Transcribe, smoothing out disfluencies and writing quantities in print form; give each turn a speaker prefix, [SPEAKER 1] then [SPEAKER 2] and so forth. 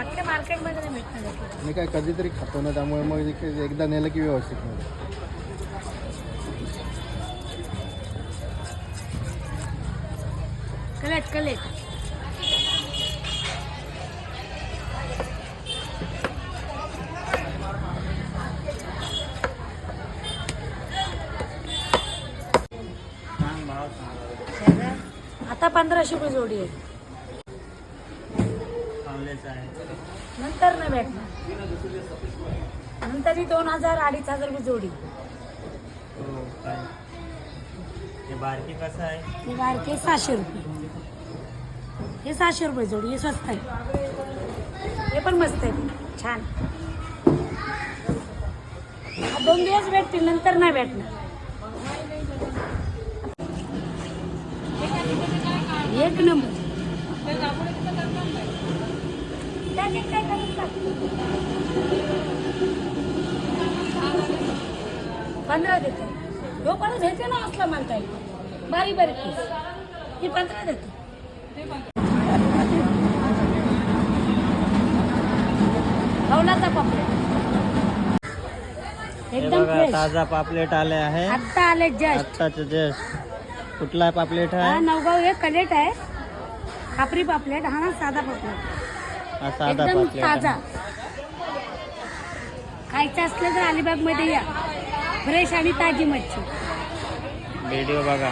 [SPEAKER 1] अख्ख्या मार्केटमध्ये नाही भेटणार.
[SPEAKER 2] मी काय कधीतरी खातो ना, त्यामुळे मग एकदा नेलं की व्यवस्थित नाही.
[SPEAKER 1] कलेट कलेट आता 1500 रुपये जोडी आहे. नंतर नाही भेटणार. नंतर 2000-2500 रुपये जोडी.
[SPEAKER 3] हे बारकी कसं आहे?
[SPEAKER 1] हे बारके 600 रुपये. हे 600 रुपये जोडी. हे स्वस्त आहे. हे पण मस्त आहे, छान. 2 दिवस भेटतील, नंतर नाही भेटणार. एक नंबर. 15 देते. लोकांना घ्यायचे ना, असला म्हणता येईल. बारीक बारीक पीस ही 15 देते. कौलाचा पापलेट एकदम फ्रेश.
[SPEAKER 3] ताजा पापलेट आले आहे.
[SPEAKER 1] आता आले जस्ट.
[SPEAKER 3] आत्ताच जस्ट. कुठला पापलेट
[SPEAKER 1] हा
[SPEAKER 3] आहे?
[SPEAKER 1] नवगाव हे कलेट आहे. खापरी पापलेट. हा ना साधा पापलेट.
[SPEAKER 3] हा साधा
[SPEAKER 1] एकदम
[SPEAKER 3] पापलेट
[SPEAKER 1] ताजा.
[SPEAKER 3] आहे.
[SPEAKER 1] खायचं असलं तर अलिबाग मध्ये या. फ्रेश आणि ताजी मच्छी.
[SPEAKER 3] व्हिडिओ बघा.